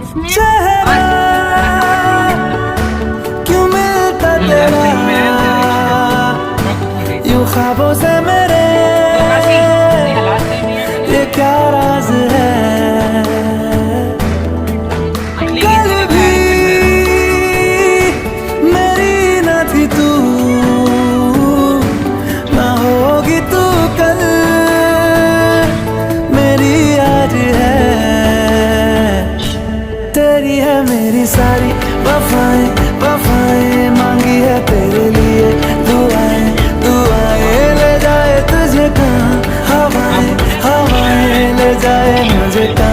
चेहरा क्यों मिलता तेरा यूं ख्वाबों से मेरे, ये क्या राज है। कल भी मेरी न थी तू, ना होगी तू कल मेरी आज है। तेरी है मेरी सारी वफाएं वफाएं, मांगी है तेरे लिए दुआएं दुआएं। ले जाए तुझे कहाँ हवाएं हवाएं, ले जाए मुझे कहाँ।